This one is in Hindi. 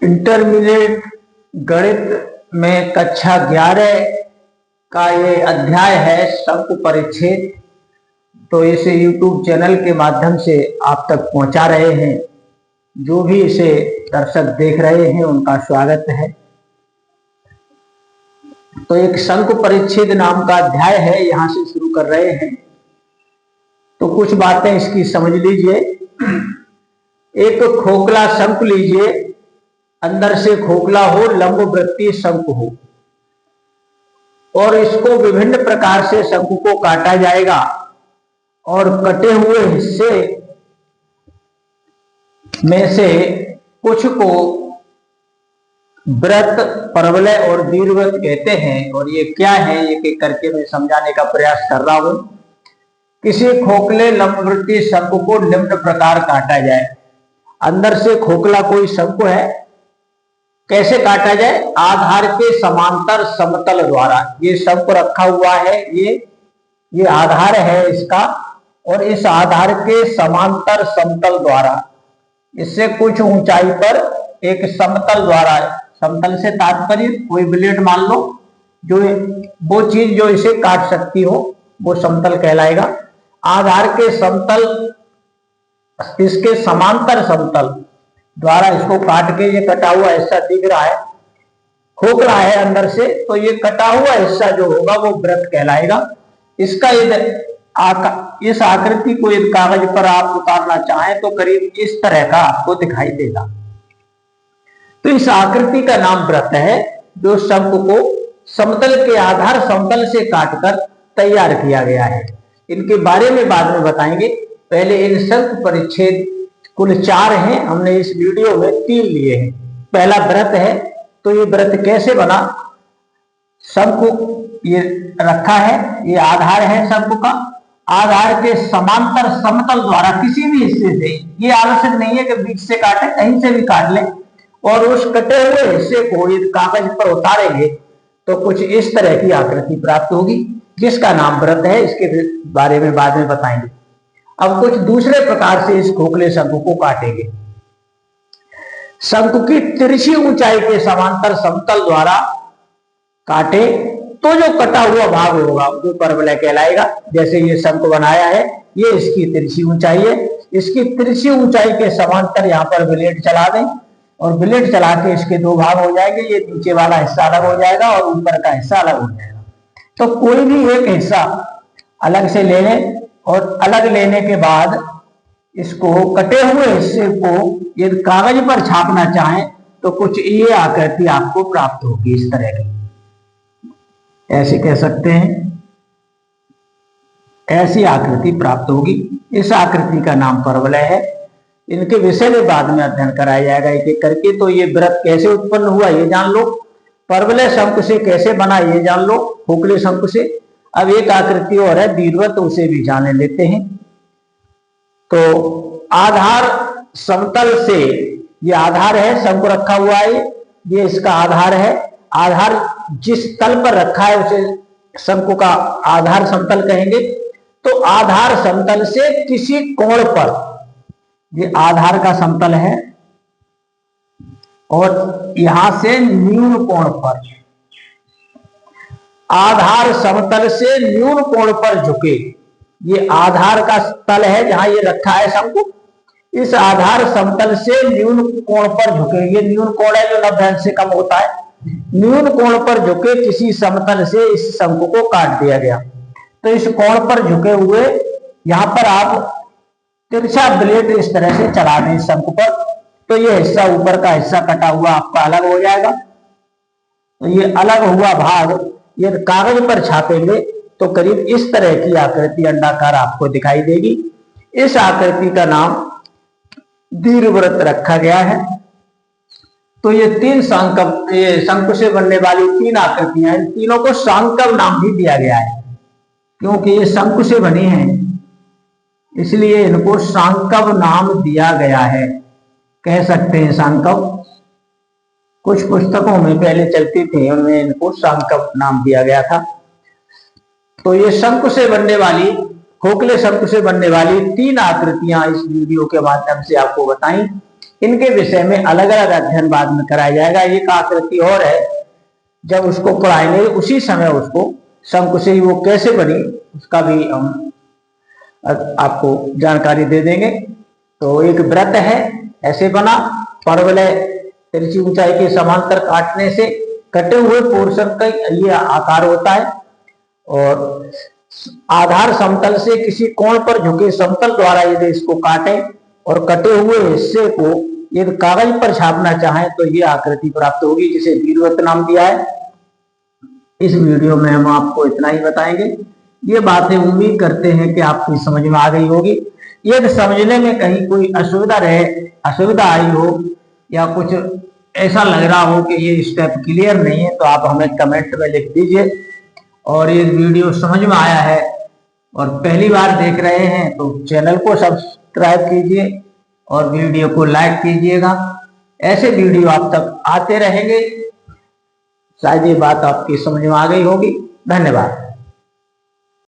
इंटरमीडिएट गणित में कक्षा 11 का ये अध्याय है शंकु परिच्छेद। तो इसे YouTube चैनल के माध्यम से आप तक पहुंचा रहे हैं। जो भी इसे दर्शक देख रहे हैं उनका स्वागत है। तो एक शंकु परिच्छेद नाम का अध्याय है, यहां से शुरू कर रहे हैं। तो कुछ बातें इसकी समझ लीजिए। एक खोखला शंकु लीजिए, अंदर से खोखला हो, लंब वृत्तीय शंकु हो, और इसको विभिन्न प्रकार से शंकु को काटा जाएगा और कटे हुए हिस्से में से कुछ को वृत्त, परवलय और दीर्घवृत्त कहते हैं। और ये क्या है, एक एक करके मैं समझाने का प्रयास कर रहा हूं। किसी खोखले लंबवृत्तीय शंकु को निम्न प्रकार काटा जाए। अंदर से खोखला कोई शंकु है, कैसे काटा जाए? आधार के समांतर समतल द्वारा। ये शंकु रखा हुआ है, ये आधार है इसका, और इस आधार के समांतर समतल द्वारा, इससे कुछ ऊंचाई पर एक समतल द्वारा, समतल से तात्पर्य कोई ब्लेड मान लो, जो वो चीज जो इसे काट सकती हो वो समतल कहलाएगा। आधार के समतल, इसके समांतर समतल द्वारा इसको काट के, ये कटा हुआ हिस्सा दिख रहा है, खोखला है अंदर से, तो ये कटा हुआ हिस्सा जो होगा वो वृत्त कहलाएगा। इसका इस आकृति को यदि कागज पर आप उतारना चाहें तो करीब इस तरह का आपको दिखाई देगा। तो इस आकृति का नाम वृत्त है, जो शंकु को समतल के आधार समतल से काटकर तैयार किया गया है। इनके बारे में बाद में बताएंगे। पहले इन शंकु परिच्छेद कुल 4 हैं, हमने इस वीडियो में 3 लिए हैं। पहला वृत्त है, तो ये वृत्त कैसे बना? शंकु ये रखा है, ये आधार है शंकु का, आधार के समांतर समतल द्वारा किसी भी हिस्से से, ये आवश्यक नहीं है कि बीच से काटे, कहीं से भी काट ले, और उस कटे हुए हिस्से को यदि कागज पर उतारेंगे तो कुछ इस तरह की आकृति प्राप्त होगी, जिसका नाम वृत्त है। इसके बारे में बाद में बताएंगे। अब कुछ दूसरे प्रकार से इस खोखले शंकु को काटेंगे। शंकु की तिरछी ऊंचाई के समांतर समतल द्वारा काटे तो जो कटा हुआ भाग होगा वो परवलय कहलाएगा। जैसे ये शंकु बनाया है, ये इसकी तिरछी ऊंचाई है, इसकी तिरछी ऊंचाई के समांतर यहाँ पर ब्लेड चला दें, और ब्लेड चला के इसके 2 भाग हो जाएंगे। ये नीचे वाला हिस्सा अलग हो जाएगा और ऊपर का हिस्सा अलग हो जाएगा। तो कोई भी एक हिस्सा अलग से ले लें, और अलग लेने के बाद इसको कटे हुए हिस्से को यदि कागज पर छापना चाहें तो कुछ ये आकृति आपको प्राप्त होगी, इस तरह की, ऐसे कह सकते हैं, ऐसी आकृति प्राप्त होगी। इस आकृति का नाम परवलय है। इनके विषय में बाद में अध्ययन कराया जाएगा एक एक करके। तो ये वृत्त कैसे उत्पन्न हुआ ये जान लो, परवलय शंकु से कैसे बना ये जान लो, खोखले शंकु से। अब एक आकृति और है दीर्घवृत्त, उसे भी जान लेते हैं। तो आधार समतल से, ये आधार है, शंकु रखा हुआ है, ये इसका आधार है। आधार जिस तल पर रखा है उसे शंकु का आधार समतल कहेंगे। तो आधार समतल से किसी कोण पर, ये आधार का समतल है, और यहां से न्यून कोण पर, आधार समतल से न्यून कोण पर झुके, ये आधार का तल है जहां ये रखा है शंकु, इस आधार समतल से न्यून कोण पर झुके, ये न्यून कोण है जो 90 अंश से कम होता है, न्यून कोण पर झुके किसी समतल से इस शंकु को काट दिया गया। तो इस कोण पर झुके हुए यहां पर आप तिरछा ब्लेड इस तरह से चला दें शंकु पर, तो ये हिस्सा, ऊपर का हिस्सा कटा हुआ आपका अलग हो जाएगा। तो ये अलग हुआ भाग ये कागज पर छापेंगे तो करीब इस तरह की आकृति अंडाकार आपको दिखाई देगी। इस आकृति का नाम दीर्घवृत्त रखा गया है। तो ये 3 सांकव, ये शंकु से बनने वाली 3 आकृतियां, इन तीनों को सांकव नाम भी दिया गया है, क्योंकि ये शंकु से बनी हैं, इसलिए इनको सांकव नाम दिया गया है, कह सकते हैं सांकव। कुछ पुस्तकों में पहले चलती थी, उनमें इनको सांकव नाम दिया गया था। तो ये शंकु से बनने वाली, खोखले शंकु से बनने वाली 3 आकृतियां इस वीडियो के माध्यम से आपको बताई। इनके विषय में अलग अलग अध्ययन बाद में कराया जाएगा। एक आकृति और है, जब उसको पढ़ाएंगे उसी समय उसको शंकु से ही वो कैसे बनी उसका भी हम आपको जानकारी दे देंगे। तो एक व्रत है, ऐसे बना, परवलय तिरछी ऊंचाई के समांतर काटने से कटे हुए पोर्शन का ये आकार होता है, और आधार समतल से किसी कोण पर झुके समतल द्वारा यदि इसको काटे और कटे हुए हिस्से को यदि कागज पर छापना चाहें तो ये आकृति प्राप्त होगी, जिसे दीर्घवृत्त नाम दिया है। इस वीडियो में हम आपको इतना ही बताएंगे। ये बातें उम्मीद करते हैं कि आपकी समझ में आ गई होगी। यदि समझने में कहीं कोई असुविधा आई हो या कुछ ऐसा लग रहा हो कि ये स्टेप क्लियर नहीं है तो आप हमें कमेंट में लिख दीजिए। और ये वीडियो समझ में आया है और पहली बार देख रहे हैं तो चैनल को सब्सक्राइब कीजिए और वीडियो को लाइक कीजिएगा। ऐसे वीडियो आप तक आते रहेंगे। शायद ये बात आपकी समझ में आ गई होगी। धन्यवाद।